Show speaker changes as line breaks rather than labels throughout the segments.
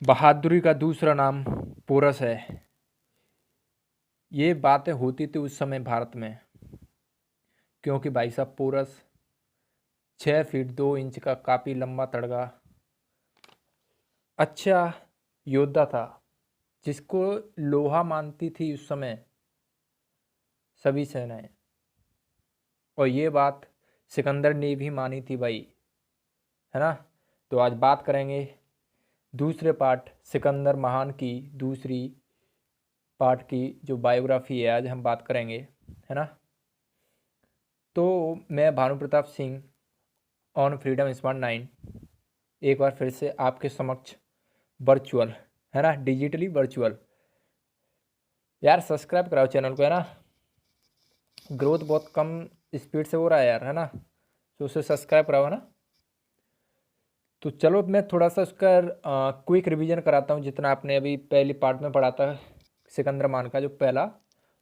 बहादुरी का दूसरा नाम पोरस है। ये बातें होती थी उस समय भारत में, क्योंकि भाई साहब पोरस 6 फीट 2 इंच का काफ़ी लंबा तड़का अच्छा योद्धा था, जिसको लोहा मानती थी उस समय सभी सेनाएं। और ये बात सिकंदर ने भी मानी थी भाई, है ना। तो आज बात करेंगे दूसरे पार्ट सिकंदर महान की, दूसरी पार्ट की जो बायोग्राफी है आज हम बात करेंगे, है ना। तो मैं Bhanu Pratap Singh on freedom smart 9 एक बार फिर से आपके समक्ष वर्चुअल, है ना, डिजिटली वर्चुअल। यार सब्सक्राइब कराओ चैनल को, है ना। ग्रोथ बहुत कम स्पीड से हो रहा है यार, है ना। तो उसे सब्सक्राइब कराओ, है ना। तो चलो मैं थोड़ा सा उसका क्विक रिवीजन कराता हूँ, जितना आपने अभी पहली पार्ट में पढ़ा था सिकंदर मान का जो पहला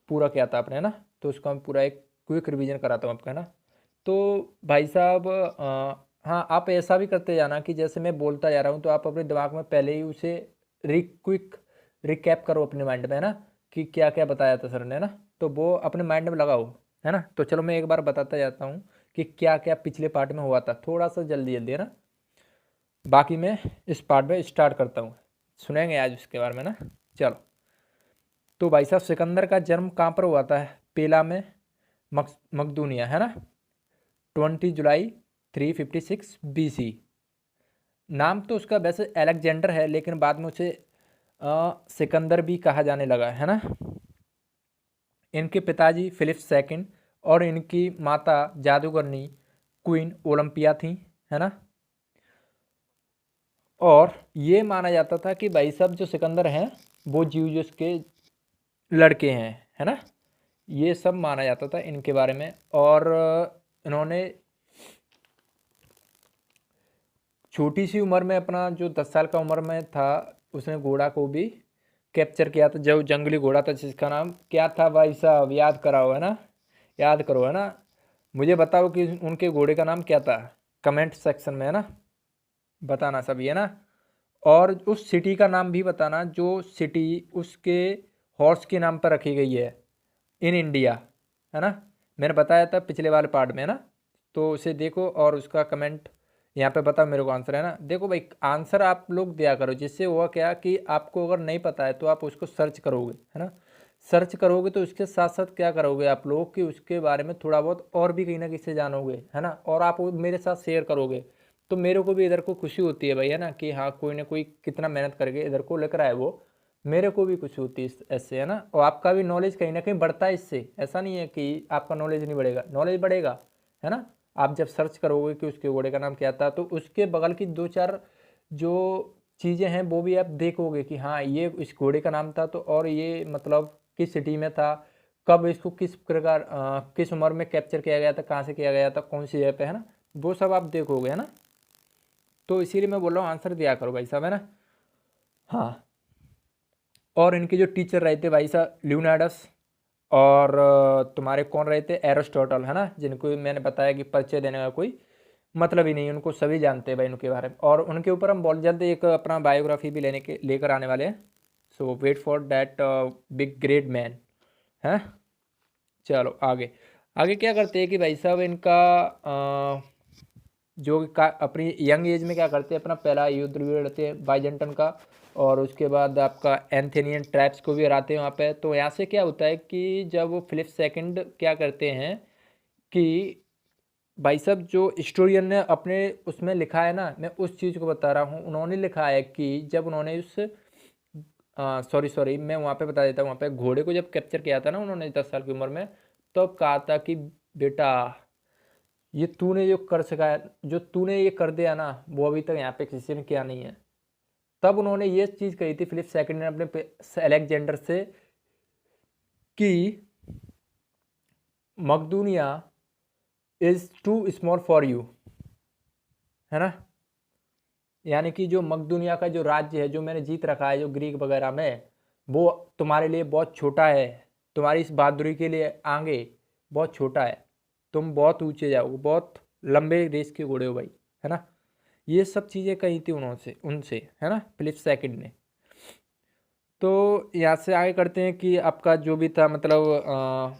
पूरा किया था आपने, है ना। तो उसका मैं पूरा एक क्विक रिवीजन कराता हूँ आपका, है ना। तो भाई साहब हाँ, आप ऐसा भी करते जाना कि जैसे मैं बोलता जा रहा हूँ तो आप अपने दिमाग में पहले ही उसे क्विक रिकैप करो अपने माइंड में, है ना, कि क्या क्या बताया था सर ने, है ना। तो वो अपने माइंड में लगाओ, है ना। तो चलो मैं एक बार बताता जाता हूँ कि क्या क्या पिछले पार्ट में हुआ था, थोड़ा सा जल्दी जल्दी, है ना। बाकी मैं इस पार्ट में स्टार्ट करता हूँ, सुनेंगे आज उसके बारे में ना। चलो, तो भाई साहब सिकंदर का जन्म कहाँ पर हुआ था? पेला में, मकदूनिया, है ना। 20 जुलाई 356 BC। नाम तो उसका वैसे अलेक्जेंडर है, लेकिन बाद में उसे सिकंदर भी कहा जाने लगा, है ना। इनके पिताजी फिलिप सेकंड और इनकी माता जादूगरनी क्वीन ओलंपिया थी, है ना। और ये माना जाता था कि भाई साहब जो सिकंदर हैं वो जीउस के लड़के हैं, है ना। ये सब माना जाता था इनके बारे में। और इन्होंने छोटी सी उम्र में, अपना जो 10 साल का उम्र में था, उसने घोड़ा को भी कैप्चर किया था, जो जंगली घोड़ा था जिसका नाम क्या था भाई साहब, याद कराओ, है ना। याद करो, है ना। मुझे बताओ कि उनके घोड़े का नाम क्या था, कमेंट सेक्शन में, है ना, बताना सभी, है ना। और उस सिटी का नाम भी बताना जो सिटी उसके हॉर्स के नाम पर रखी गई है इन इंडिया, है ना। मैंने बताया था पिछले वाले पार्ट में, है ना। तो उसे देखो और उसका कमेंट यहाँ पे बताओ मेरे को आंसर, है ना। देखो भाई, आंसर आप लोग दिया करो, जिससे हुआ क्या कि आपको अगर नहीं पता है तो आप उसको सर्च करोगे, है ना। सर्च करोगे तो उसके साथ साथ क्या करोगे आप लोग कि उसके बारे में थोड़ा बहुत और भी कहीं ना कहीं से जानोगे, है ना। और आप वो मेरे साथ शेयर करोगे तो मेरे को भी इधर को खुशी होती है भाई, है ना, कि हाँ कोई ना कोई कितना मेहनत करके इधर को लेकर आए वो, मेरे को भी कुछ होती है ऐसे, है ना। और आपका भी नॉलेज कहीं ना कहीं बढ़ता है इससे, ऐसा नहीं है कि आपका नॉलेज नहीं बढ़ेगा, नॉलेज बढ़ेगा, है ना। आप जब सर्च करोगे कि उसके घोड़े का नाम क्या था तो उसके बगल की दो चार जो चीज़ें हैं वो भी आप देखोगे कि हाँ ये इस घोड़े का नाम था, तो और ये मतलब किस सिटी में था, कब इसको किस प्रकार किस उम्र में कैप्चर किया गया था, कहाँ से किया गया था, कौन सी जगह पे, है ना। वो सब आप देखोगे, है ना। तो इसीलिए मैं बोल रहा हूँ आंसर दिया करो भाई साहब, है ना। हाँ, और इनके जो टीचर रहे थे भाई साहब लियोनार्डस, और तुम्हारे कौन रहे थे, एरिस्टोटल, है ना, जिनको मैंने बताया कि परिचय देने का कोई मतलब ही नहीं, उनको सभी जानते हैं भाई उनके बारे में। और उनके ऊपर हम बहुत जल्द एक अपना बायोग्राफी भी लेकर आने वाले हैं। So wait for that big great man, है। चलो आगे, आगे क्या करते हैं कि भाई साहब इनका अपनी यंग एज में क्या करते हैं, अपना पहला युद्ध लड़ते हैं बाइजेंटन का, और उसके बाद आपका एंथेनियन ट्राइब्स को भी हराते हैं वहाँ पे। तो यहाँ से क्या होता है कि जब वो फिलिप सेकंड क्या करते हैं कि भाई साहब जो हिस्टोरियन ने अपने उसमें लिखा है ना, मैं उस चीज़ को बता रहा हूँ, उन्होंने लिखा है कि जब उन्होंने उस सॉरी सॉरी मैं वहाँ पे बता देता हूँ, वहाँ पे घोड़े को जब कैप्चर किया था ना उन्होंने 10 साल की उम्र में, तो कहा था कि बेटा ये तूने जो कर सका है, जो तूने ये कर दिया ना, वो अभी तक यहाँ पे किसी ने किया नहीं है। तब उन्होंने ये चीज़ कही थी फिलिप सेकंड ने अपने अलेक्जेंडर से कि मकदूनिया is too small for you, है ना। यानी कि जो मकदूनिया का जो राज्य है जो मैंने जीत रखा है जो ग्रीक वगैरह में, वो तुम्हारे लिए बहुत छोटा है, तुम्हारी इस बहादुरी के लिए आगे बहुत छोटा है, तुम बहुत ऊंचे जाओगे, बहुत लंबे रेस के घोड़े हो भाई, है ना। ये सब चीज़ें कही थी उनसे उनसे है ना, फिलिप सेकंड ने। तो यहाँ से आगे करते हैं कि आपका जो भी था मतलब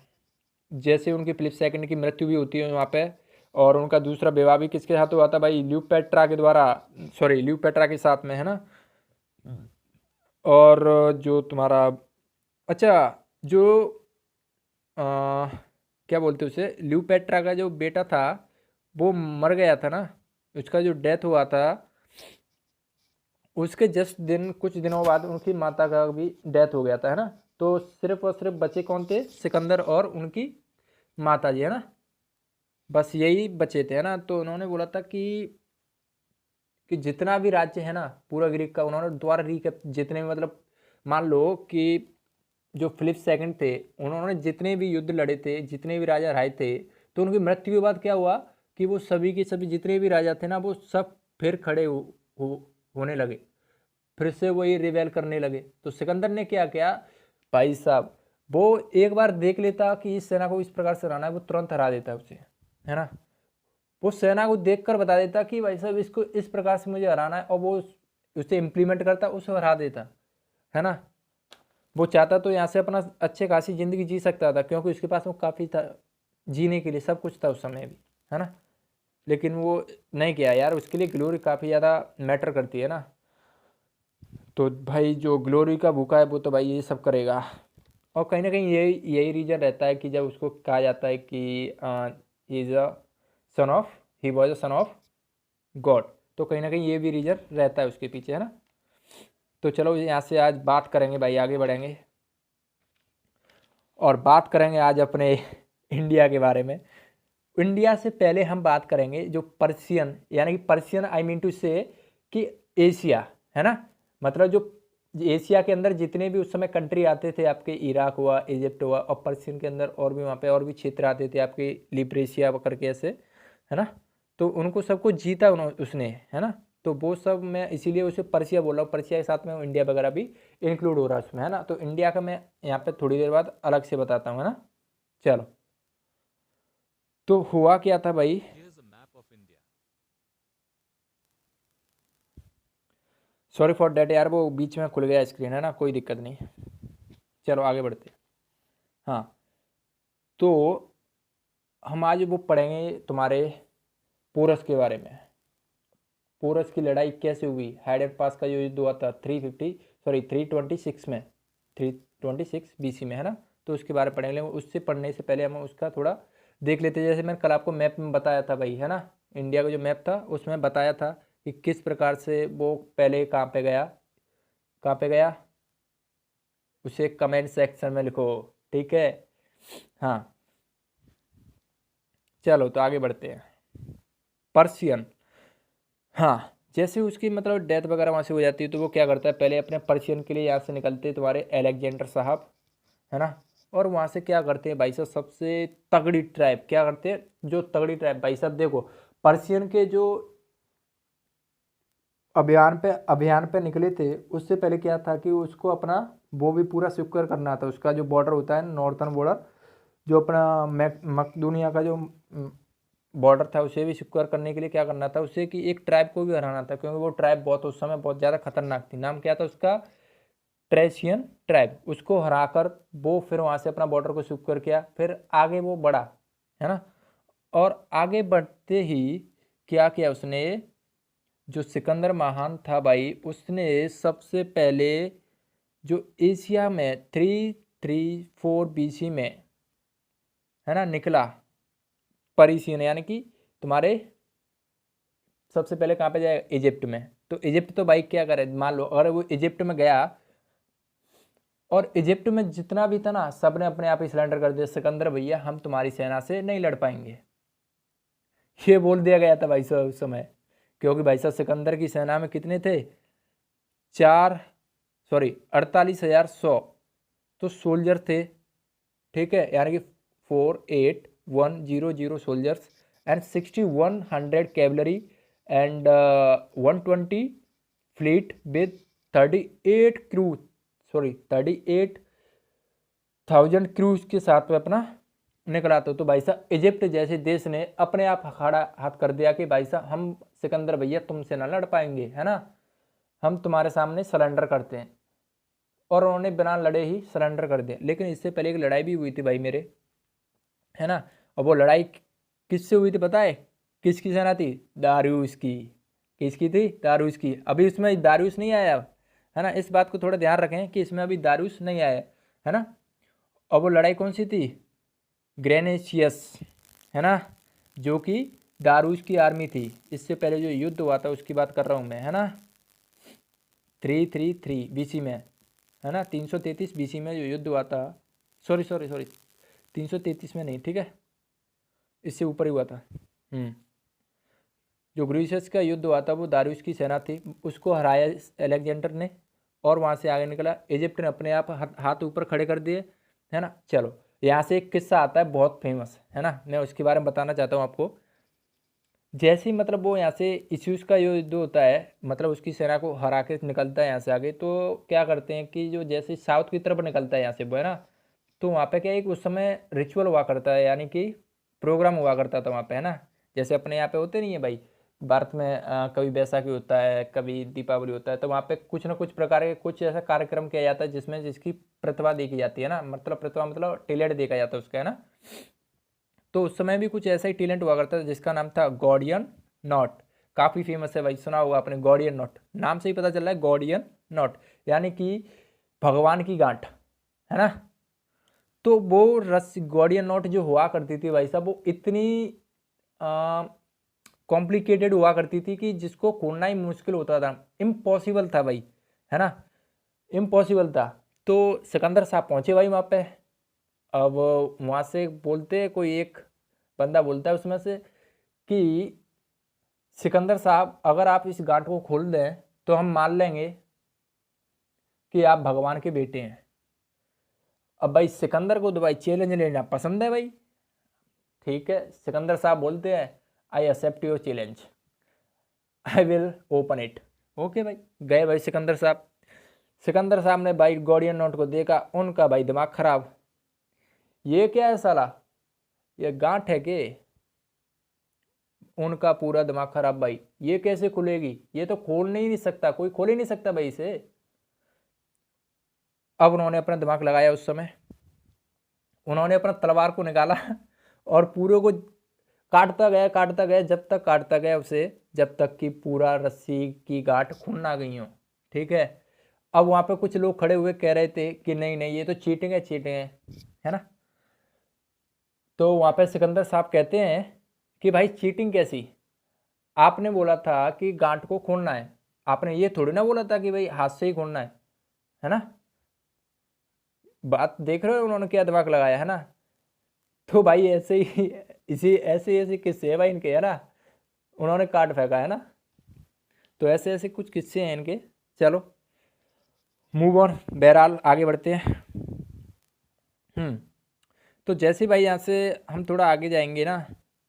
जैसे उनकी फिलिप सेकंड की मृत्यु भी होती है वहाँ पे, और उनका दूसरा विवाह भी किसके साथ हुआ था भाई, ल्यूपेट्रा के द्वारा, सॉरी ल्यूपेट्रा के साथ में है ना। और जो तुम्हारा, अच्छा, जो क्या बोलते उसे, ल्यूपेट्रा का जो बेटा था वो मर गया था ना, उसका जो डेथ हुआ था उसके जस्ट दिन कुछ दिनों बाद उनकी माता का भी डेथ हो गया था है ना। तो सिर्फ और सिर्फ बचे कौन थे, सिकंदर और उनकी माता जी है ना, बस यही बचे थे है ना। तो उन्होंने बोला था कि जितना भी राज्य है ना पूरा ग्रीक का, उन्होंने दोबारा रिकैप, जितने भी मतलब मान लो कि जो फिलिप सेकंड थे उन्होंने जितने भी युद्ध लड़े थे, जितने भी राजा रहे थे, तो उनकी मृत्यु के बाद क्या हुआ कि वो सभी के सभी जितने भी राजा थे ना वो सब फिर खड़े होने लगे, फिर से वही रिवेल करने लगे। तो सिकंदर ने क्या किया भाई साहब, वो एक बार देख लेता कि इस सेना को इस प्रकार से हराना है, वो तुरंत हरा देता उसे है ना। वो सेना को देखकर बता देता कि भाई साहब इसको इस प्रकार से मुझे हराना है, और वो उसे इम्प्लीमेंट करता, उसे हरा देता है ना। वो चाहता तो यहाँ से अपना अच्छे खासी जिंदगी जी सकता था, क्योंकि उसके पास वो काफ़ी था जीने के लिए, सब कुछ था उस समय भी है ना। लेकिन वो नहीं किया यार, उसके लिए ग्लोरी काफ़ी ज़्यादा मैटर करती है ना। तो भाई जो ग्लोरी का भूखा है वो तो भाई ये सब करेगा। और कहीं ना कहीं यही रीज़न रहता है कि जब उसको कहा जाता है कि he is a son of, he was a son of God, तो कहीं ना कहीं ये भी रीज़न रहता है उसके पीछे है ना। तो चलो यहाँ से आज बात करेंगे भाई, आगे बढ़ेंगे और बात करेंगे आज अपने इंडिया के बारे में। इंडिया से पहले हम बात करेंगे जो पर्शियन, यानी कि पर्शियन आई मीन टू से कि एशिया है ना, मतलब जो एशिया के अंदर जितने भी उस समय कंट्री आते थे, आपके इराक हुआ, इजिप्ट हुआ, और पर्शियन के अंदर और भी वहाँ पे और भी क्षेत्र आते थे आपके लिब्रेशिया करके ऐसे है ना। तो उनको सबको जीता उसने है ना। तो वो सब मैं इसीलिए उसे पर्शिया बोल रहा हूँ, पर्शिया के साथ में इंडिया वगैरह भी इंक्लूड हो रहा है उसमें है ना। तो इंडिया का मैं यहाँ पे थोड़ी देर बाद अलग से बताता हूँ है ना। चलो, तो हुआ क्या था भाई, सॉरी फॉर डैट यार, वो बीच में खुल गया स्क्रीन है ना, कोई दिक्कत नहीं। चलो आगे बढ़ते हैं। हाँ, तो हम आज वो पढ़ेंगे तुम्हारे पोरस के बारे में। पोरस की लड़ाई कैसे हुई, हाइडेर पास का जो युद्ध हुआ था 326 में, 326 BC में है ना। तो उसके बारे में पढ़ेंगे, उससे पढ़ने से पहले हम उसका थोड़ा देख लेते हैं। जैसे मैंने कल आपको मैप में बताया था भाई है ना, इंडिया का जो मैप था उसमें बताया था कि किस प्रकार से वो पहले कहाँ पे गया, कहाँ पे गया, उसे कमेंट सेक्शन में लिखो, ठीक है। हाँ, चलो तो आगे बढ़ते हैं। पर्शियन, हाँ, जैसे उसकी मतलब डेथ वगैरह वहाँ से हो जाती है तो वो क्या करता है, पहले अपने पर्शियन के लिए यहाँ से निकलते हैं तुम्हारे अलेक्जेंडर साहब है ना। और वहाँ से क्या करते हैं भाई साहब, सबसे तगड़ी ट्राइब क्या करते हैं, जो तगड़ी ट्राइब भाई साहब देखो, पर्शियन के जो अभियान पे निकले थे, उससे पहले क्या था कि उसको अपना वो भी पूरा सिक्योर करना था, उसका जो बॉर्डर होता है नॉर्थर्न बॉर्डर, जो अपना मकदूनिया का जो बॉर्डर था उसे भी सिक्योर करने के लिए क्या करना था उसे, कि एक ट्राइब को भी हराना था, क्योंकि वो ट्राइब बहुत उस समय बहुत ज़्यादा खतरनाक थी। नाम क्या था उसका, ट्रेसियन ट्राइब। उसको हराकर वो फिर वहाँ से अपना बॉर्डर को सिक्योर किया, फिर आगे वो बढ़ा है ना। और आगे बढ़ते ही क्या किया उसने, जो सिकंदर महान था भाई, उसने सबसे पहले जो एशिया में 334 BC में है ना निकला, परिसियन, यानी कि तुम्हारे सबसे पहले कहाँ पे जाएगा, इजिप्ट में। तो इजिप्ट तो भाई क्या करे, मान लो अगर वो इजिप्ट में गया और इजिप्ट में जितना भी था ना सब ने अपने आप ही सरेंडर कर दिया, सिकंदर भैया हम तुम्हारी सेना से नहीं लड़ पाएंगे, ये बोल दिया गया था भाई साहब उस समय। क्योंकि भाई साहब सिकंदर की सेना में कितने थे, 48,100 तो सोल्जर थे, ठीक है, यानी कि 48,100 soldiers and 6,100 cavalry and 120 fleet with 38,000 cruise के साथ में अपना निकला। तो भाई साहब इजिप्ट जैसे देश ने अपने आप खड़ा हाथ कर दिया कि भाई साहब हम सिकंदर भैया तुमसे ना लड़ पाएंगे, है ना, हम तुम्हारे सामने सरेंडर करते हैं। और उन्होंने बिना लड़े ही सरेंडर कर दिया। लेकिन इससे पहले एक लड़ाई भी हुई थी भाई मेरे, है ना, और वो लड़ाई किससे हुई थी पता है? किसकी सेना थी? दारूस की। किसकी थी? दारूस की। अभी इसमें दारूस नहीं आया, है ना, इस बात को थोड़ा ध्यान रखें कि इसमें अभी दारूस नहीं आया, है ना। और वो लड़ाई कौन सी थी? ग्रेनेशियस, है ना, जो कि दारूस की आर्मी थी। इससे पहले जो युद्ध हुआ था उसकी बात कर रहा हूँ मैं, है ना, 333 बीसी में, है ना, 333 बीसी में जो युद्ध हुआ था, सॉरी 333 में नहीं, ठीक है, इससे ऊपर ही हुआ था। जो ग्रीसियस का युद्ध हुआ था वो दारूस की सेना थी, उसको हराया अलेक्जेंडर ने, और वहाँ से आगे निकला। इजिप्ट ने अपने आप हाथ ऊपर खड़े कर दिए, है ना। चलो यहाँ से एक किस्सा आता है बहुत फेमस, है ना, मैं उसके बारे में बताना चाहता हूँ आपको। जैसे ही मतलब वो यहाँ से इश्यूज का युद्ध होता है, मतलब उसकी सेना को हरा के निकलता है यहाँ से आगे, तो क्या करते हैं कि जो जैसे साउथ की तरफ निकलता है यहाँ से वो, है ना, तो वहाँ पे क्या एक उस समय रिचुअल हुआ करता है, यानी कि प्रोग्राम हुआ करता था वहाँ पे, है ना। जैसे अपने यहाँ पे होते नहीं है भाई, भारत में कभी बैसाखी होता है, कभी दीपावली होता है, तो वहाँ पे कुछ ना कुछ प्रकार के कुछ ऐसा कार्यक्रम किया जाता है जिसमें जिसकी प्रतिभा देखी जाती है ना, मतलब प्रतिभा मतलब टैलेंट देखा जाता है उसका, है ना। तो उस समय भी कुछ ऐसा ही टैलेंट हुआ करता था जिसका नाम था गॉर्डियन नॉट। काफ़ी फेमस है भाई, सुना होगा आपने गॉर्डियन नॉट, नाम से ही पता चल रहा है गॉर्डियन नॉट, यानी कि भगवान की गांठ, है ना। तो वो रस गॉर्डियन नॉट जो हुआ करती थी भाई साहब, वो इतनी कॉम्प्लिकेटेड हुआ करती थी कि जिसको खोलना ही मुश्किल होता था, इम्पॉसिबल था भाई, है ना, इम्पॉसिबल था। तो सिकंदर साहब पहुंचे भाई वहाँ पे। अब वहाँ से बोलते कोई एक बंदा बोलता है उसमें से कि सिकंदर साहब अगर आप इस गांठ को खोल दें तो हम मान लेंगे कि आप भगवान के बेटे हैं। अब भाई सिकंदर को तो भाई चैलेंज लेना पसंद है भाई, ठीक है, सिकंदर साहब बोलते हैं I accept your challenge, I will open it. Okay भाई, गए भाई सिकंदर साहब। सिकंदर साहब ने भाई गॉर्डियन नोट को देखा, उनका भाई दिमाग खराब, ये क्या है साला, ये गांठ है के? उनका पूरा दिमाग खराब भाई, ये कैसे खुलेगी, ये तो खोल नहीं सकता, कोई खोल ही नहीं सकता भाई इसे। अब उन्होंने अपना दिमाग लगाया उस समय, उन्होंने अपना तलवार को निकाला और पूरे को काटता गया जब तक काटता गया उसे, जब तक कि पूरा रस्सी की गांठ खुल ना गई हो, ठीक है। अब वहाँ पे कुछ लोग खड़े हुए कह रहे थे कि नहीं नहीं ये तो चीटिंग है ना। तो वहाँ पे सिकंदर साहब कहते हैं कि भाई चीटिंग कैसी, आपने बोला था कि गांठ को खोलना है, आपने ये थोड़ी ना बोला था कि भाई हाथ से ही खोलना है ना। बात देख रहे हो उन्होंने क्या दिमाग लगाया, है ना। तो भाई ऐसे ही इसी ऐसे ऐसे किस्से है भाई इनके, है ना, उन्होंने काट फेंका, है ना। तो ऐसे ऐसे कुछ किस्से हैं इनके। चलो मूव ऑन, बहरहाल आगे बढ़ते हैं। तो जैसे भाई यहाँ से हम थोड़ा आगे जाएंगे ना,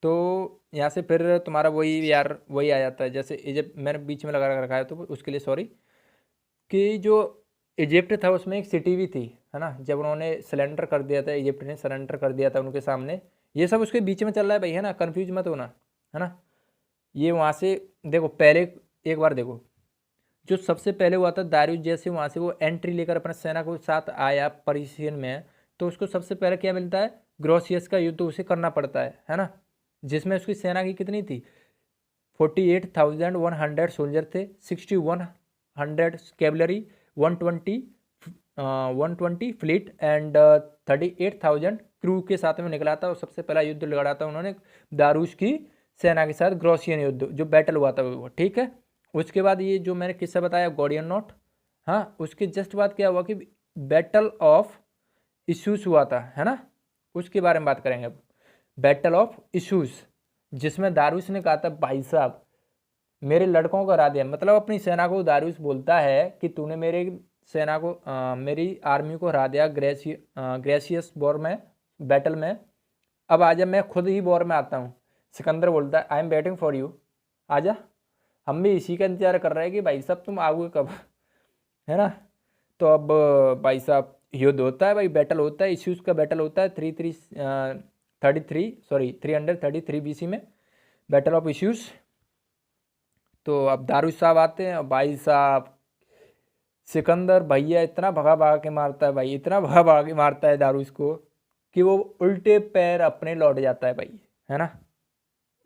तो यहाँ से फिर तुम्हारा वही यार वही आ जाता है, जैसे इजिप्ट मैंने बीच में लगा रखा है तो उसके लिए सॉरी, कि जो इजिप्ट था उसमें एक सिटी भी थी, है ना, जब उन्होंने सरेंडर कर दिया था, इजिप्ट ने सरेंडर कर दिया था उनके सामने। ये सब उसके बीच में चल रहा है भाई, है ना, कन्फ्यूज मत होना, है ना। ये वहाँ से देखो पहले एक बार देखो, जो सबसे पहले हुआ था दारूज, जैसे वहाँ से वो एंट्री लेकर अपने सेना को साथ आया परिसियन में, तो उसको सबसे पहले क्या मिलता है? ग्रोसियस का युद्ध उसे करना पड़ता है ना, जिसमें उसकी सेना की कितनी थी? 48,100 सोल्जर थे, 6,100 कैवलरी, 120 फ्लीट एंड 38,000 क्रू के साथ में निकला था, और सबसे पहला युद्ध लड़ा था उन्होंने दारूस की सेना के साथ, ग्रोसियन युद्ध जो बैटल हुआ था वो, ठीक है। उसके बाद ये जो मैंने किस्सा बताया गॉर्डियन नॉट, हाँ, उसके जस्ट बाद क्या हुआ कि बैटल ऑफ इशूज हुआ था, है ना, उसके बारे में बात करेंगे अब। बैटल ऑफ इशूज, जिसमें दारूस ने कहा था भाई साहब मेरे लड़कों को हरा दिया, मतलब अपनी सेना को दारूस बोलता है कि तूने मेरे सेना को मेरी आर्मी को हरा दिया ग्रेसियस वॉर में, बैटल में। अब आजा मैं खुद ही वॉर में आता हूँ। सिकंदर बोलता है I am waiting for you, आजा, हम भी इसी का इंतजार कर रहे हैं कि भाई साहब तुम आओगे कब, है ना। तो अब भाई साहब युद्ध होता है भाई, बैटल होता है, इश्यूज का बैटल होता है 333 BC में, बैटल ऑफ इश्यूज। तो अब दारूश साहब आते हैं और भाई साहब सिकंदर भैया इतना भगा भगा के मारता है भाई, इतना भगा भगा के मारता है दारूश को कि वो उल्टे पैर अपने लौट जाता है भाई, है ना,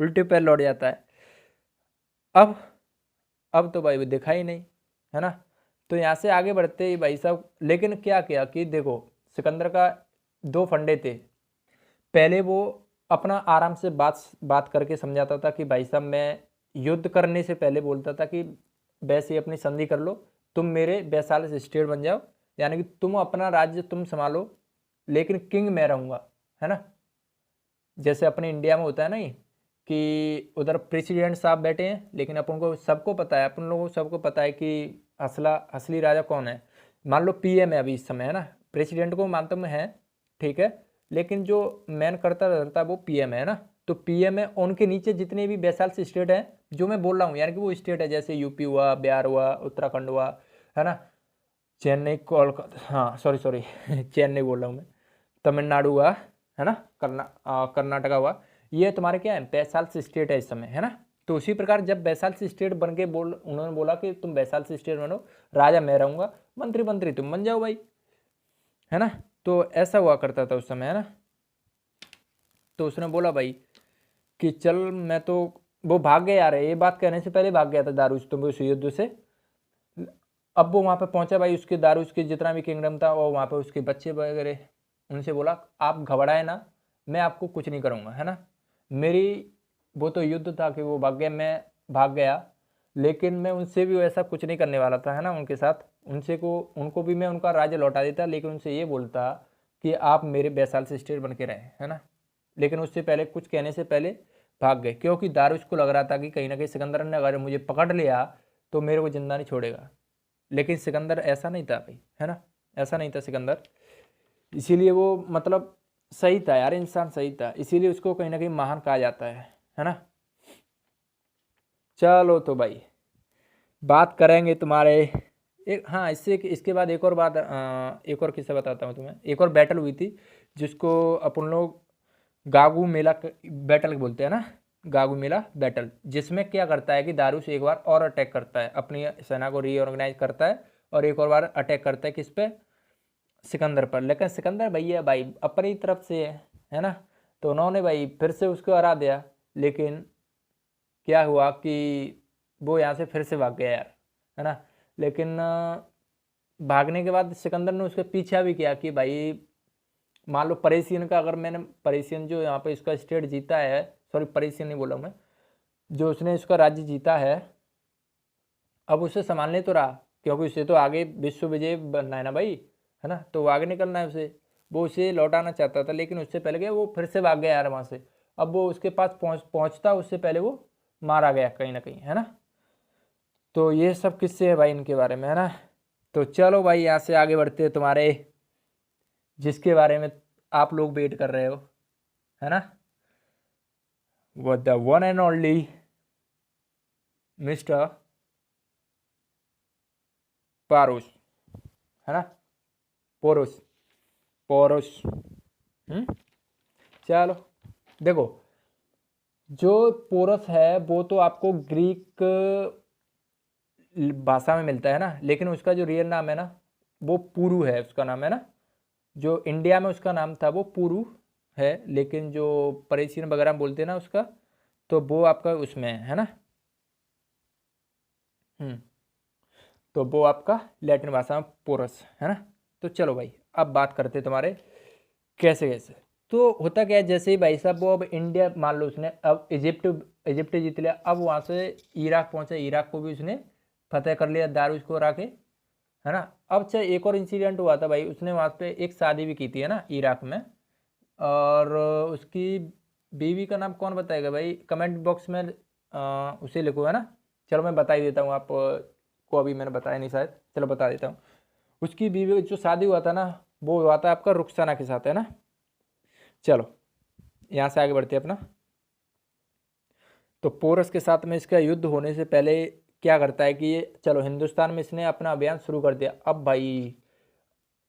उल्टे पैर लौट जाता है। अब अब तो भाई वो दिखा ही नहीं, है ना। तो यहाँ से आगे बढ़ते ही भाई साहब, लेकिन क्या किया कि देखो सिकंदर का दो फंडे थे। पहले वो अपना आराम से बात बात करके समझाता था कि भाई साहब मैं युद्ध करने से पहले बोलता था कि वैसे ही अपनी संधि कर लो, तुम मेरे वैसाल से स्टेट बन जाओ, यानी कि तुम अपना राज्य तुम संभालो लेकिन किंग मैं रहूँगा, है ना। जैसे अपने इंडिया में होता है ना ये, कि उधर प्रेसिडेंट साहब बैठे हैं लेकिन अपन को सबको पता है, अपन लोगों को सबको पता है कि असली राजा कौन है। मान लो पीएम है अभी इस समय, है ना, प्रेसिडेंट को मानता मैं है, ठीक है, लेकिन जो मैन करता रहता है वो पीएम है ना। तो पीएम है, उनके नीचे जितने भी वैसाल से स्टेट हैं जो मैं बोल रहा हूँ, यानी कि वो स्टेट है, जैसे यूपी हुआ, बिहार हुआ, उत्तराखंड हुआ, है ना, चेन्नई, कोलकाता, हाँ सॉरी सॉरी चेन्नई बोल रहा हूँ मैं, तमिलनाडु हुआ, है ना, कर्नाटका हुआ, ये तुम्हारे क्या है वैसाल से स्टेट है इस समय, है ना। तो उसी प्रकार जब वैसाल से स्टेट बन के उन्होंने बोला कि तुम वैसाल से स्टेट बनो, राजा मैं रहूँगा, मंत्री मंत्री तुम बन जाओ भाई, है ना। तो ऐसा हुआ करता था उस समय, है ना। तो उसने बोला भाई कि चल मैं तो, वो भाग गया यार, ये बात कहने से पहले भाग गया था दारूश तो उस युद्ध से। अब वो वहाँ पे पहुंचा भाई, उसके दारूश के जितना भी किंगडम था और वहाँ पे उसके बच्चे वगैरह, उनसे बोला आप घबराए ना, मैं आपको कुछ नहीं करूँगा, है ना। मेरी वो तो युद्ध था कि वो भाग गया, मैं भाग गया, लेकिन मैं उनसे भी वैसा कुछ नहीं करने वाला था, है ना, उनके साथ उनको भी मैं उनका राज्य लौटा देता, लेकिन उनसे ये बोलता कि आप मेरे वैसाल से स्टेट बन के रहे, है ना। लेकिन उससे पहले कुछ कहने से पहले भाग गए, क्योंकि दारूश को लग रहा था कि कहीं ना कहीं सिकंदर ने अगर मुझे पकड़ लिया तो मेरे को जिंदा नहीं छोड़ेगा। लेकिन सिकंदर ऐसा नहीं था भाई, है ना, ऐसा नहीं था सिकंदर। इसीलिए वो मतलब सही था यार, इंसान सही था, इसीलिए उसको कहीं ना कहीं महान कहा जाता है ना। चलो तो भाई बात करेंगे तुम्हारे एक, हाँ इसके बाद एक और बात, एक और किस्सा बताता हूँ तुम्हें। एक और बैटल हुई थी जिसको अपन लोग गागू मेला बैटल बोलते हैं ना, गागू मेला बैटल, जिसमें क्या करता है कि दारूश एक बार और अटैक करता है, अपनी सेना को रीऑर्गेनाइज करता है और एक और बार अटैक करता है किस पे, सिकंदर पर। लेकिन सिकंदर भैया भाई अपनी तरफ से है ना, तो उन्होंने भाई फिर से उसको हरा दिया। लेकिन क्या हुआ कि वो यहाँ से फिर से भाग गया यार, है ना। लेकिन भागने के बाद सिकंदर ने उसके पीछा भी किया कि भाई मान लो परेशियन का, अगर मैंने परेशियन जो यहाँ पे इसका स्टेट जीता है, सॉरी परेशियन नहीं बोला मैं, जो उसने इसका राज्य जीता है, अब उसे संभालने तो रहा, क्योंकि उसे तो आगे विश्व विजय बनना है ना भाई, है ना, तो वो आगे निकलना है उसे, वो उसे लौटाना चाहता था, लेकिन उससे पहले गया वो फिर से भाग गया यार वहाँ से। अब वो उसके पास पहुँचता उससे पहले वो मारा गया कहीं ना कहीं, है ना। तो ये सब किस्से है भाई इनके बारे में, है ना। तो चलो भाई यहाँ से आगे बढ़ते हैं तुम्हारे, जिसके बारे में आप लोग वेट कर रहे हो, है ना, वो the one and only mister Porus, है ना, पोरुस, पोरुस। चलो देखो, जो पोरस है वो तो आपको ग्रीक भाषा में मिलता है ना, लेकिन उसका जो रियल नाम है ना वो पुरु है, उसका नाम है ना, जो इंडिया में उसका नाम था वो पुरु है, लेकिन जो परेशियन वगैरह बोलते हैं ना उसका, तो वो आपका उसमें है ना। हम्म तो वो आपका लैटिन भाषा में पोरस है ना। तो चलो भाई अब बात करते हैं तुम्हारे कैसे कैसे। तो होता क्या है, जैसे ही भाई साहब वो अब इंडिया मान लो उसने अब इजिप्ट इजिप्ट जीत लिया, अब वहाँ से इराक पहुँचा, इराक को भी उसने फतेह कर लिया दारूश को हरा के, है ना। अब चाहे एक और इंसिडेंट हुआ था भाई, उसने वहाँ पे एक शादी भी की थी, है ना, इराक में। और उसकी बीवी का नाम कौन बताएगा भाई, कमेंट बॉक्स में उसे लिखो, है ना। चलो मैं बता ही देता हूँ, आप को अभी मैंने बताया नहीं शायद, चलो बता देता हूँ। उसकी बीवी जो शादी हुआ था ना, वो हुआ था आपका रुखसाना के साथ, है ना। चलो यहाँ से आगे बढ़ते हैं अपना। तो पोरस के साथ में इसका युद्ध होने से पहले क्या करता है कि ये चलो हिंदुस्तान में इसने अपना अभियान शुरू कर दिया। अब भाई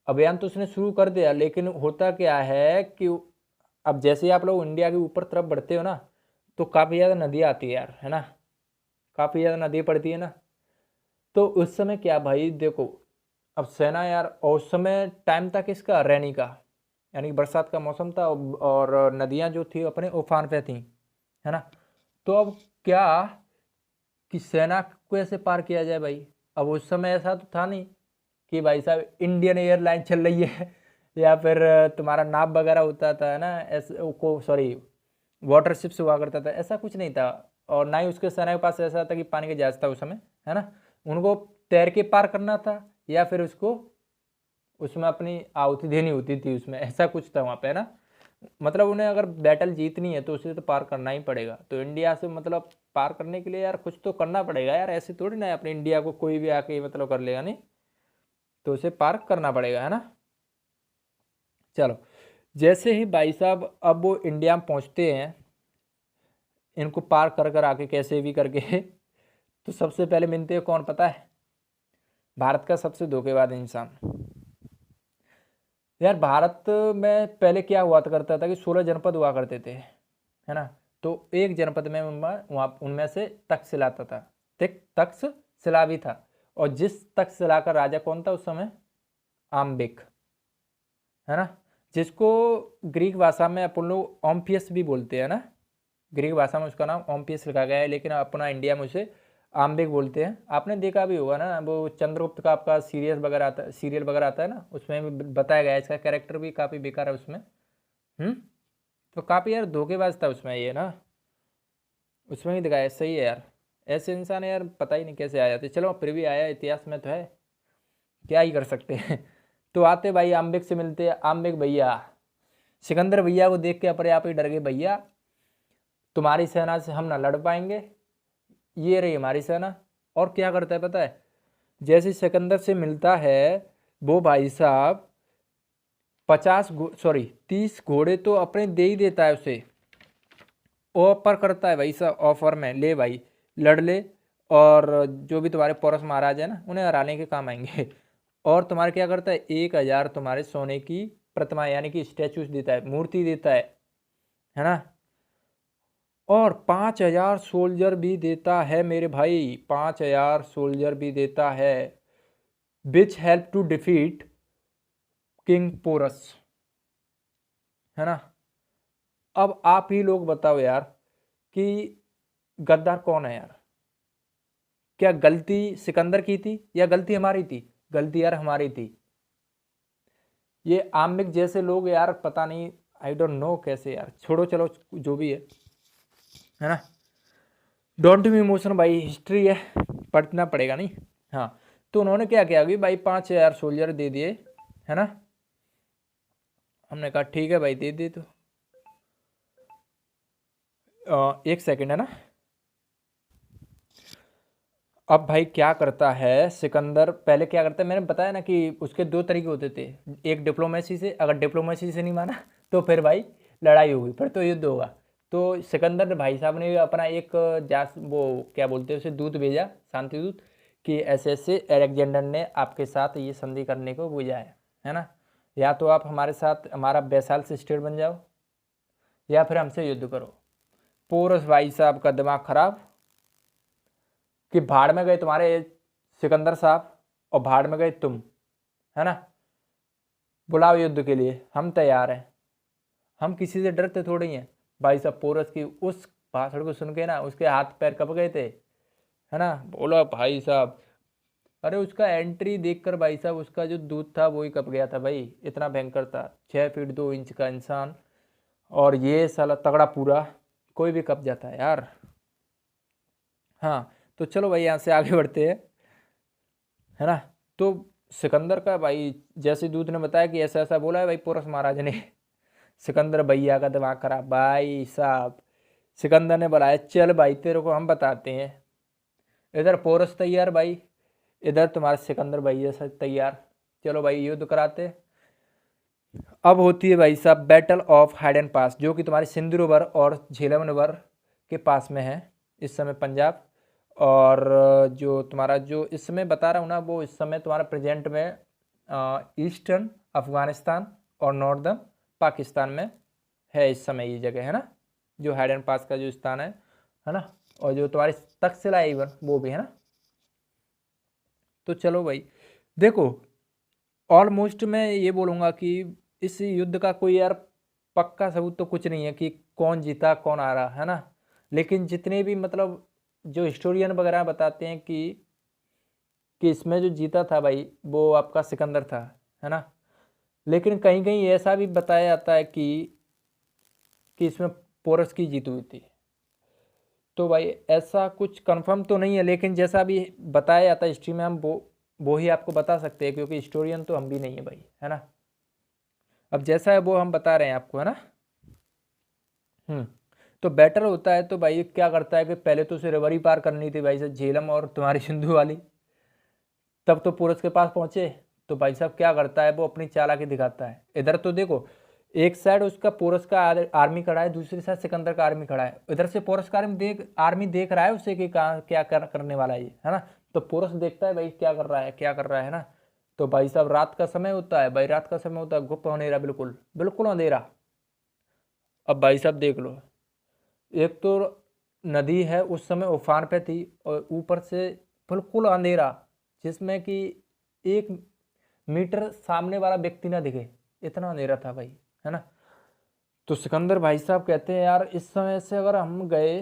अभियान तो उसने शुरू कर दिया, लेकिन होता क्या है कि अब जैसे ही आप लोग इंडिया के ऊपर तरफ बढ़ते हो ना, तो काफ़ी ज़्यादा नदियाँ आती है यार, है ना, काफ़ी ज़्यादा नदी पड़ती है ना। तो उस समय क्या भाई देखो, अब सेना यार, और उस समय टाइम था किसका, रैनी का, यानी कि बरसात का मौसम था, और नदियां जो थी अपने उफान पे थी, है ना। तो अब क्या कि सेना को ऐसे पार किया जाए भाई। अब उस समय ऐसा तो था नहीं कि भाई साहब इंडियन एयरलाइन चल रही है या फिर तुम्हारा नाव वगैरह होता था, है ना, ऐसे को सॉरी वाटर शिप्स हुआ करता था, ऐसा कुछ नहीं था। और ना ही उसके सेना के पास ऐसा था कि पानी का जहाज था उस समय, है ना। उनको तैर के पार करना था, या फिर उसको उसमें अपनी आहुति देनी होती थी उसमें, ऐसा कुछ था वहाँ पे, है ना। मतलब उन्हें अगर बैटल जीतनी है तो उसे तो पार करना ही पड़ेगा। तो इंडिया से मतलब पार करने के लिए यार कुछ तो करना पड़ेगा यार, ऐसे थोड़ी ना है अपनी इंडिया को कोई भी आके मतलब कर लेगा, नहीं, तो उसे पार करना पड़ेगा, है ना। चलो, जैसे ही भाई साहब अब वो इंडिया में पहुंचते हैं, इनको पार कर कर आके कैसे भी करके तो सबसे पहले मिलते हैं कौन पता है, भारत का सबसे धोखेबाज इंसान। यार भारत में पहले क्या हुआ करता था कि 16 जनपद हुआ करते थे, है ना। तो एक जनपद में वहाँ उनमें से तक्षशिला आता था, तक्षशिला भी था। और जिस तक्षशिला का राजा कौन था उस समय, आम्बिक, है ना, जिसको ग्रीक भाषा में अपन लोग ओम्फियस भी बोलते हैं ना। ग्रीक भाषा में उसका नाम ओम्फियस लिखा गया है, लेकिन अपना इंडिया में उसे आम्बिक बोलते हैं। आपने देखा भी होगा ना, वो चंद्रगुप्त का आपका सीरियल वगैरह आता है ना, उसमें भी बताया गया है, इसका कैरेक्टर भी काफ़ी बेकार है उसमें। तो काफ़ी यार धोखेबाज था उसमें ये ना, उसमें भी दिखाया सही है यार। ऐसे इंसान है यार, पता ही नहीं कैसे आ जाते, चलो फिर भी आया, इतिहास में तो है, क्या ही कर सकते हैं। तो आते भाई आम्बिक से मिलते, आम्बिक भैया, सिकंदर भैया को देख के अपने आप ही डर गए, भैया तुम्हारी सेना से हम ना लड़ पाएंगे, ये रही हमारी सेना। और क्या करता है पता है, जैसे सिकंदर से मिलता है वो भाई साहब 30 घोड़े तो अपने दे ही देता है उसे, ऑफर करता है भाई साहब, ऑफर में ले भाई, लड़ ले, और जो भी तुम्हारे पोरस महाराज है ना उन्हें हराने के काम आएंगे। और तुम्हारे क्या करता है, 1,000 तुम्हारे सोने की प्रतिमा यानी कि स्टैचूज देता है, मूर्ति देता है ना। और 5,000 सोल्जर भी देता है मेरे भाई, 5,000 सोल्जर भी देता है, which help to defeat king Porus, है ना। अब आप ही लोग बताओ यार कि गद्दार कौन है यार, क्या गलती सिकंदर की थी या गलती हमारी थी, गलती यार हमारी थी। ये आमिर जैसे लोग यार पता नहीं, आई डोंट नो कैसे यार, छोड़ो चलो जो भी है ना। डोंट बी इमोशन भाई, हिस्ट्री है, पढ़ना पड़ेगा नहीं। हाँ, तो उन्होंने क्या किया कि भाई 5,000 सोल्जर दे दिए, है ना। हमने कहा ठीक है भाई दे दे, तो एक सेकंड, है ना। अब भाई क्या करता है सिकंदर, पहले क्या करता है, मैंने बताया ना कि उसके 2 तरीके होते थे, एक डिप्लोमेसी से, अगर डिप्लोमेसी से नहीं माना तो फिर भाई लड़ाई होगी, फिर तो युद्ध होगा। तो सिकंदर भाई साहब ने अपना एक जास वो क्या बोलते हैं उसे, दूत भेजा, शांति दूत, कि ऐसे ऐसे अलेक्जेंडर ने आपके साथ ये संधि करने को बुझा है ना। या तो आप हमारे साथ हमारा बैसाल से स्टेट बन जाओ, या फिर हमसे युद्ध करो। पोरस भाई साहब का दिमाग खराब, कि भाड़ में गए तुम्हारे सिकंदर साहब, और भाड़ में गए तुम, है ना। बुलाओ युद्ध के लिए, हम तैयार हैं, हम किसी से डरते थोड़ी हैं। भाई साहब पोरस की उस भाषण को सुन के ना उसके हाथ पैर कप गए थे, है ना। बोला भाई साहब, अरे उसका एंट्री देखकर भाई साहब उसका जो दूध था वो ही कप गया था भाई, इतना भयंकर था, 6 फीट 2 इंच का इंसान, और ये साला तगड़ा पूरा, कोई भी कप जाता है यार। हाँ, तो चलो भाई यहाँ से आगे बढ़ते हैं, है ना। तो सिकंदर का भाई जैसे दूत ने बताया कि ऐसा ऐसा बोला है भाई पोरस महाराज ने, सिकंदर भैया का दिमाग खराब भाई साहब। सिकंदर ने बुलाया, चल भाई तेरे को हम बताते हैं। इधर पोरस तैयार भाई, इधर तुम्हारा सिकंदर भैया से तैयार, चलो भाई युद्ध कराते। अब होती है भाई साहब बैटल ऑफ हाइडन पास, जो कि तुम्हारे सिंधुवर और झेलमनवर के पास में है इस समय पंजाब। और जो तुम्हारा जो इस समय बता रहा हूँ ना, वो इस समय तुम्हारा प्रेजेंट में ईस्टर्न अफगानिस्तान और नॉर्दर्न पाकिस्तान में है इस समय ये जगह, है ना, जो हाइडन पास का जो स्थान है ना। और जो तुम्हारी तक्षशिला है इवन वो भी, है ना। तो चलो भाई देखो, ऑलमोस्ट मैं ये बोलूँगा कि इस युद्ध का कोई यार पक्का सबूत तो कुछ नहीं है कि कौन जीता कौन आ रहा, है ना। लेकिन जितने भी मतलब जो हिस्टोरियन वगैरह बताते हैं कि इसमें जो जीता था भाई वो आपका सिकंदर था, है ना। लेकिन कहीं कहीं ऐसा भी बताया जाता है कि इसमें पोरस की जीत हुई थी। तो भाई ऐसा कुछ कंफर्म तो नहीं है, लेकिन जैसा भी बताया जाता है हिस्ट्री में, हम वो ही आपको बता सकते हैं, क्योंकि हिस्टोरियन तो हम भी नहीं है भाई, है ना। अब जैसा है वो हम बता रहे हैं आपको, है ना। तो बेटर होता है तो भाई क्या करता है कि पहले तो उसे रिवर ही पार करनी थी भाई साहब, झेलम और तुम्हारी सिंधु वाली। तब तो पोरस के पास पहुंचे, तो भाई साहब क्या करता है वो अपनी चालाकी दिखाता है। इधर तो देखो, एक साइड उसका पोरस का आर्मी खड़ा है, दूसरी साइड सिकंदर का आर्मी खड़ा है। इधर से पोरस का आर्मी देख रहा है उसे कि क्या करने वाला है ये, है ना। तो पोरस देखता है भाई क्या कर रहा है क्या कर रहा है ना। तो भाई साहब रात का समय होता है भाई, रात का समय होता है, गुप्त अंधेरा, बिल्कुल बिल्कुल अंधेरा। अब भाई साहब देख लो, एक तो नदी है उस समय उफान पे थी, और ऊपर से बिल्कुल अंधेरा, जिसमें कि 1 मीटर सामने वाला व्यक्ति ना दिखे, इतना अंधेरा था भाई, है ना। तो सिकंदर भाई साहब कहते हैं यार इस समय से अगर हम गए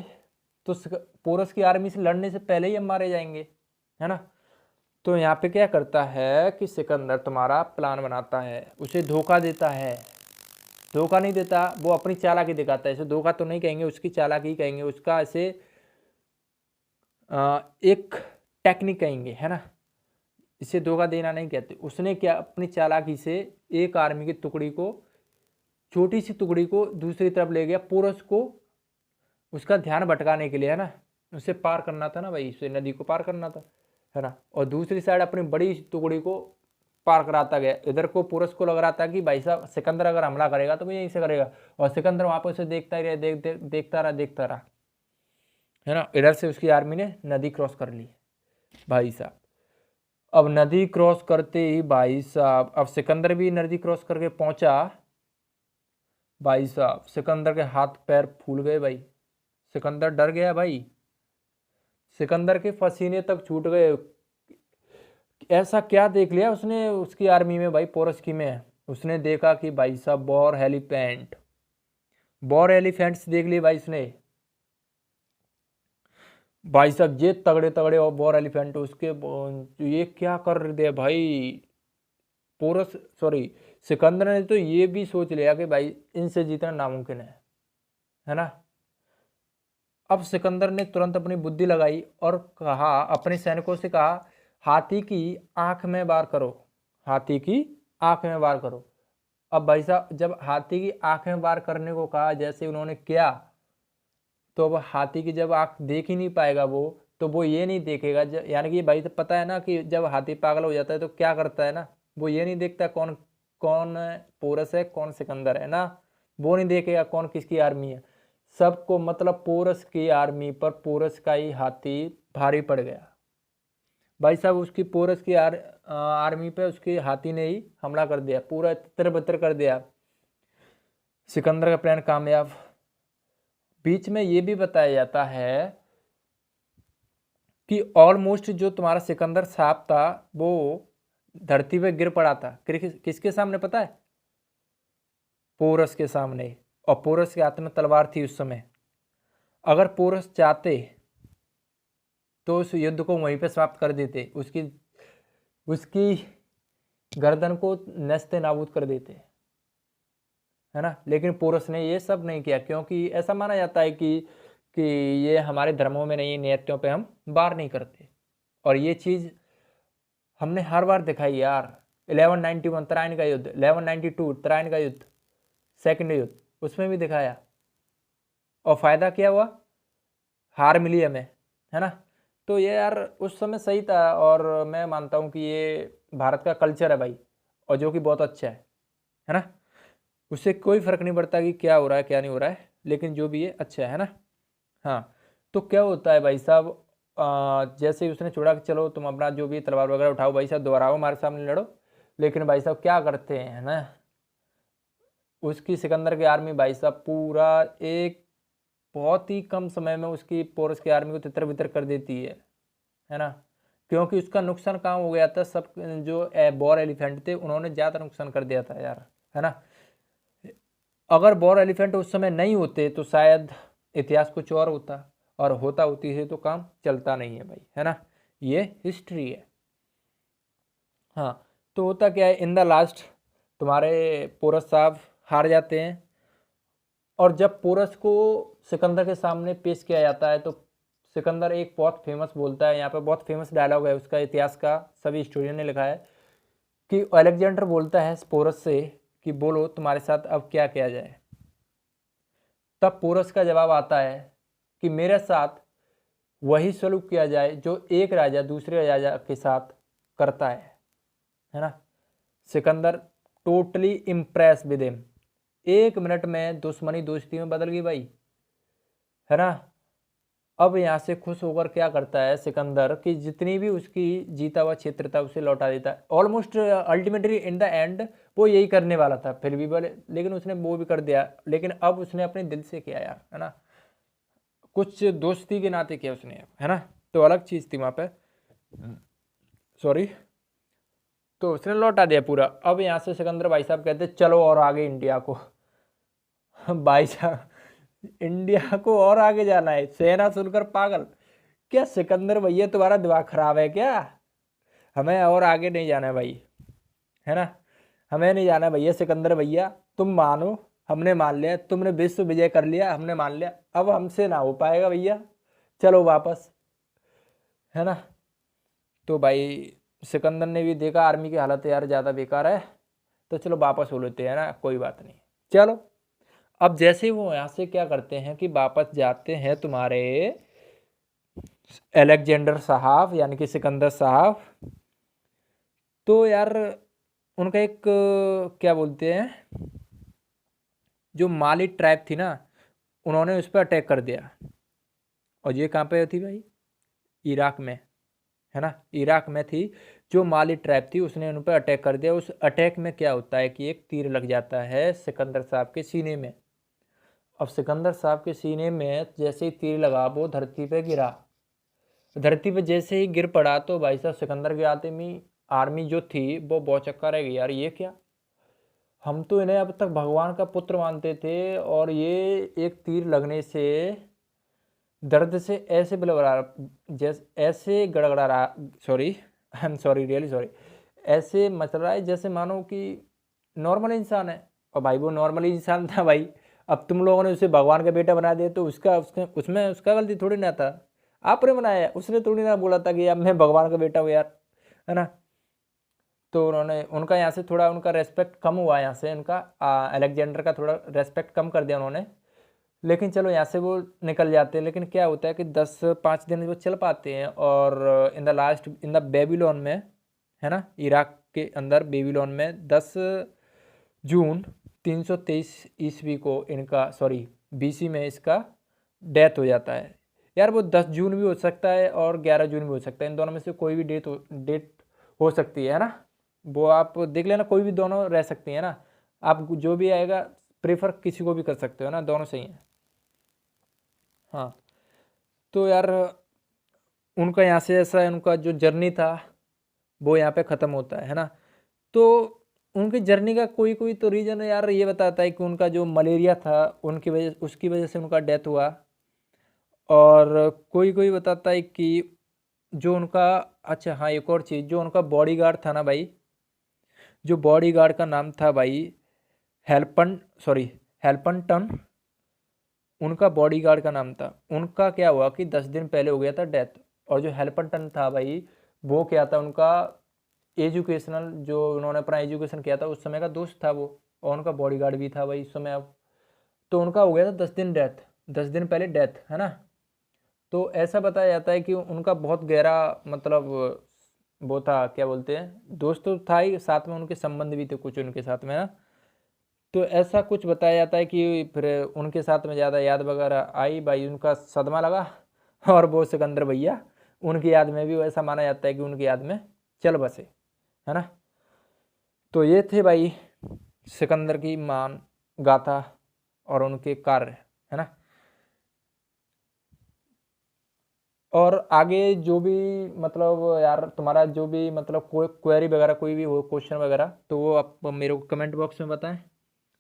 तो पोरस की आर्मी से लड़ने से पहले ही हम मारे जाएंगे, है ना। तो यहाँ पे क्या करता है कि सिकंदर तुम्हारा प्लान बनाता है, उसे धोखा देता है। धोखा नहीं देता, वो अपनी चालाकी दिखाता है। इसे धोखा तो नहीं कहेंगे, उसकी चालाकी कहेंगे, उसका ऐसे एक टेक्निक कहेंगे, है ना। इसे धोखा देना नहीं कहते। उसने क्या अपनी चालाकी से एक आर्मी की टुकड़ी को, छोटी सी टुकड़ी को दूसरी तरफ ले गया, पोरस को उसका ध्यान भटकाने के लिए, है ना। उसे पार करना था ना भाई, उसे नदी को पार करना था, है ना। और दूसरी साइड अपनी बड़ी टुकड़ी को पार कराता गया। इधर को पोरस को लग रहा था कि भाई साहब सिकंदर अगर हमला करेगा तो वो यहीं से करेगा, और सिकंदर वहां पर उसे देखता ही रहा, देखता रहा, है ना। इधर से उसकी आर्मी ने नदी क्रॉस कर ली भाई साहब। अब नदी क्रॉस करते ही भाई साहब, अब सिकंदर भी नदी क्रॉस करके पहुंचा भाई साहब। सिकंदर के हाथ पैर फूल गए भाई, सिकंदर डर गया भाई, सिकंदर के पसीने तक छूट गए। ऐसा क्या देख लिया उसने उसकी आर्मी में भाई, पोरस की में। उसने देखा कि भाई साहब बॉर एलिफेंट्स देख लिए भाई उसने। भाई साहब ये तगड़े तगड़े और बॉर एलिफेंट उसके ये क्या कर दे भाई। पोरस सॉरी सिकंदर ने तो ये भी सोच लिया कि भाई इनसे जीतना नामुमकिन है ना। अब सिकंदर ने तुरंत अपनी बुद्धि लगाई और कहा, अपने सैनिकों से कहा, हाथी की आंख में वार करो, हाथी की आंख में वार करो। अब भाई साहब जब हाथी की आंख में वार करने को कहा, जैसे उन्होंने किया, तो अब हाथी की जब आंख देख ही नहीं पाएगा वो, तो वो ये नहीं देखेगा, यानी कि भाई तो पता है ना कि जब हाथी पागल हो जाता है तो क्या करता है ना, वो ये नहीं देखता कौन कौन पोरस है कौन सिकंदर है ना। वो नहीं देखेगा कौन किसकी आर्मी है। सबको मतलब पोरस की आर्मी पर पोरस का ही हाथी भारी पड़ गया भाई साहब। उसकी पोरस की आर्मी पे उसके हाथी ने ही हमला कर दिया, पूरा तितर बितर कर दिया। सिकंदर का प्लान कामयाब। बीच में ये भी बताया जाता है कि ऑलमोस्ट जो तुम्हारा सिकंदर साहब था वो धरती पे गिर पड़ा था, किसके सामने पता है? पोरस के सामने। और पोरस के हाथ में तलवार थी उस समय। अगर पोरस चाहते तो उस युद्ध को वहीं पे समाप्त कर देते, उसकी उसकी गर्दन को नस्ते नाबूद कर देते, है ना। लेकिन पोरस ने ये सब नहीं किया, क्योंकि ऐसा माना जाता है कि ये हमारे धर्मों में नहीं, नीतियों पे हम वार नहीं करते। और ये चीज़ हमने हर बार दिखाई यार। 1191 तराइन का युद्ध, 1192 तराइन का युद्ध, सेकंड युद्ध, उसमें भी दिखाया। और फायदा क्या हुआ? हार मिली हमें, है ना। तो ये यार उस समय सही था, और मैं मानता हूँ कि ये भारत का कल्चर है भाई, और जो कि बहुत अच्छा है ना। उससे कोई फर्क नहीं पड़ता कि क्या हो रहा है क्या नहीं हो रहा है, लेकिन जो भी है अच्छा है ना। हाँ, तो क्या होता है भाई साहब, जैसे ही उसने छोड़ा कि चलो तुम अपना जो भी तलवार वगैरह उठाओ भाई साहब, दोबारा हमारे सामने लड़ो। लेकिन भाई साहब क्या करते हैं ना, उसकी सिकंदर की आर्मी भाई साहब पूरा 1 बहुत ही कम समय में उसकी पोरस की आर्मी को तितर बितर कर देती है ना, क्योंकि उसका नुकसान कहाँ हो गया था, सब जो बॉर एलिफेंट थे उन्होंने ज़्यादा नुकसान कर दिया था यार, है ना। अगर बॉर एलिफेंट उस समय नहीं होते तो शायद इतिहास कुछ और होता, और होती है तो काम चलता नहीं है भाई, है ना, ये हिस्ट्री है। हाँ, तो होता क्या है, इन द लास्ट तुम्हारे पोरस साहब हार जाते हैं, और जब पोरस को सिकंदर के सामने पेश किया जाता है तो सिकंदर एक बहुत फेमस बोलता है, यहाँ पे बहुत फेमस डायलॉग है उसका, इतिहास का सभी स्टूडेंट ने लिखा है कि अलेक्जेंडर बोलता है पोरस से कि बोलो तुम्हारे साथ अब क्या किया जाए। तब पोरस का जवाब आता है कि मेरे साथ वही सलूक किया जाए जो एक राजा दूसरे राजा के साथ करता है ना। Sikandar totally impress with him, 1 minute में दुश्मनी दोस्ती में बदल गई भाई, है ना। अब यहाँ से खुश होकर क्या करता है सिकंदर कि जितनी भी उसकी जीता हुआ क्षेत्र था उसे लौटा देता है। Almost ultimately in the end वो यही करने वाला था, फिर भी बोले, लेकिन उसने वो भी कर दिया, लेकिन अब उसने अपने दिल से किया यार, है ना, कुछ दोस्ती के नाते किया उसने, है ना, तो अलग चीज़ थी वहाँ पे, सॉरी। तो उसने लौटा दिया पूरा। अब यहाँ से सिकंदर भाई साहब कहते चलो और आगे इंडिया को भाई साहब इंडिया को और आगे जाना है, सेना सुनकर पागल, क्या सिकंदर भैया तुम्हारा दिमाग खराब है क्या, हमें और आगे नहीं जाना है भाई, है ना, हमें नहीं जाना भैया, सिकंदर भैया तुम मानो, हमने मान लिया, तुमने विश्व विजय कर लिया, हमने मान लिया, अब हमसे ना हो पाएगा भैया, चलो वापस, है ना। तो भाई सिकंदर ने भी देखा आर्मी की हालत यार ज़्यादा बेकार है, तो चलो वापस हो लेते हैं ना, कोई बात नहीं, चलो। अब जैसे वो यहाँ से क्या करते हैं कि वापस जाते हैं तुम्हारे अलेक्जेंडर साहब यानी कि सिकंदर साहब, तो यार उनका एक क्या बोलते हैं, जो माली ट्राइब थी ना, उन्होंने उस पर अटैक कर दिया, और ये कहाँ पे थी भाई, इराक में, है ना, इराक में थी। जो माली ट्राइब थी उसने उन पर अटैक कर दिया। उस अटैक में क्या होता है कि एक तीर लग जाता है सिकंदर साहब के सीने में। अब सिकंदर साहब के सीने में जैसे ही तीर लगा वो धरती पे गिरा, धरती पे जैसे ही गिर पड़ा तो भाई साहब सिकंदर के आर्मी जो थी वो बौचक्का रह गई यार, ये क्या, हम तो इन्हें अब तक भगवान का पुत्र मानते थे, और ये एक तीर लगने से दर्द से ऐसे बिलवरा, जैसे ऐसे गड़गड़ा रहा, sorry I am sorry really sorry, ऐसे मच रहा है जैसे मानो कि नॉर्मल इंसान है। और भाई वो नॉर्मल इंसान था भाई, अब तुम लोगों ने उसे भगवान का बेटा बना दिया तो उसमें उसका गलती थोड़ी ना था, आपने बनाया, उसने थोड़ी ना बोला था कि अब मैं भगवान का बेटा हूँ यार, है ना। तो उन्होंने उनका यहाँ से थोड़ा उनका रेस्पेक्ट कम हुआ, यहाँ से उनका अलेक्जेंडर का थोड़ा रेस्पेक्ट कम कर दिया उन्होंने, लेकिन चलो यहाँ से वो निकल जाते हैं। लेकिन क्या होता है कि 10-5 दिन वो चल पाते हैं, और in the last in the Babylon में, है ना, इराक के अंदर बेबीलोन में 10 जून 323 ईस्वी को इनका, सॉरी बीसी में इसका डेथ हो जाता है। यार वो 10 जून भी हो सकता है और 11 जून भी हो सकता है, इन दोनों में से कोई भी डेट हो सकती है ना, वो आप देख लेना, कोई भी दोनों रह सकती है ना, आप जो भी आएगा प्रेफर किसी को भी कर सकते हो ना, दोनों सही हैं। हाँ, तो यार उनका यहाँ से ऐसा है, उनका जो जर्नी था वो यहाँ पे ख़त्म होता है ना। तो उनकी जर्नी का कोई कोई तो रीज़न यार ये बताता है कि उनका जो मलेरिया था उनकी वजह उसकी वजह से उनका डेथ हुआ, और कोई कोई बताता है कि जो उनका, अच्छा हाँ एक और चीज़, जो उनका बॉडीगार्ड था ना भाई, जो बॉडीगार्ड का नाम था भाई हेल्पनटन, उनका बॉडीगार्ड का नाम था। उनका क्या हुआ कि 10 दिन पहले हो गया था डेथ, और जो हेल्पनटन था भाई वो क्या था, उनका एजुकेशनल, जो उन्होंने अपना एजुकेशन किया था उस समय का दोस्त था वो, और उनका बॉडीगार्ड भी था भाई इस समय। अब तो उनका हो गया था 10 दिन डेथ, 10 दिन पहले डेथ, है ना। तो ऐसा बताया जाता है कि उनका बहुत गहरा मतलब वो था, क्या बोलते हैं, दोस्त तो था ही, साथ में उनके संबंध भी थे कुछ उनके साथ में ना। तो ऐसा कुछ बताया जाता है कि फिर उनके साथ में ज़्यादा याद वगैरह आई भाई, उनका सदमा लगा, और वो सिकंदर भैया उनकी याद में भी वैसा माना जाता है कि उनकी याद में चल बसे, है ना। तो ये थे भाई सिकंदर की मान गाथा और उनके कार्य, है ना। और आगे जो भी मतलब यार तुम्हारा जो भी मतलब कोई क्वेरी वगैरह कोई भी हो क्वेश्चन वगैरह तो वो आप मेरे को कमेंट बॉक्स में बताएं।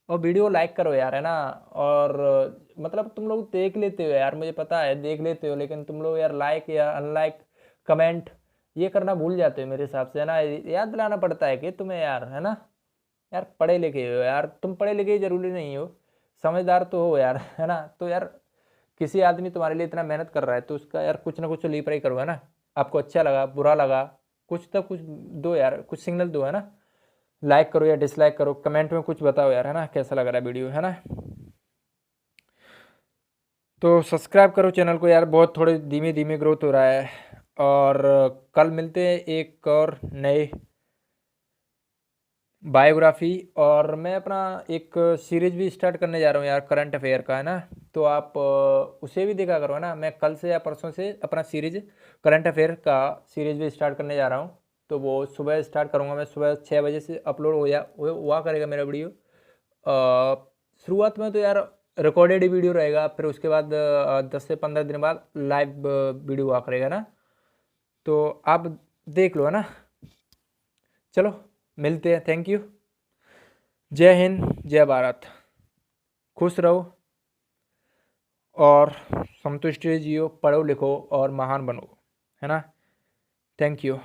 और वीडियो लाइक करो यार, है ना। और मतलब तुम लोग देख लेते हो यार, मुझे पता है देख लेते हो, लेकिन तुम लोग यार लाइक या अनलाइक कमेंट ये करना भूल जाते हो मेरे हिसाब से, है ना। याद दिलाना पड़ता है कि तुम्हें यार, है ना। यार पढ़े लिखे हो यार, तुम पढ़े लिखे जरूरी नहीं हो, समझदार तो हो यार, है ना। तो यार किसी आदमी तुम्हारे लिए इतना मेहनत कर रहा है तो उसका यार कुछ ना कुछ तो लीप करो, है ना। आपको अच्छा लगा बुरा लगा कुछ तो कुछ दो यार, कुछ सिग्नल दो, है ना। लाइक करो या डिसलाइक करो, कमेंट में कुछ बताओ यार, है ना, कैसा लग रहा है वीडियो, है ना। तो सब्सक्राइब करो चैनल को यार, बहुत थोड़े धीमे धीमे ग्रोथ हो रहा है। और कल मिलते हैं एक और नए बायोग्राफी। और मैं अपना एक सीरीज भी स्टार्ट करने जा रहा हूँ यार करंट अफेयर का, है ना। तो आप उसे भी देखा करो, है ना। मैं कल से या परसों से अपना सीरीज करंट अफेयर का सीरीज भी स्टार्ट करने जा रहा हूँ। तो वो सुबह स्टार्ट करूँगा मैं, सुबह 6 बजे से अपलोड हुआ करेगा मेरा वीडियो। शुरुआत में तो यार रिकॉर्डेड ही वीडियो रहेगा, फिर उसके बाद 10 से 15 दिन बाद लाइव वीडियो हुआ करेगा ना। तो आप देख लो, है ना। चलो मिलते हैं, थैंक यू। जय हिंद जय भारत। खुश रहो और संतुष्टि जियो, पढ़ो लिखो और महान बनो, है ना। Thank you.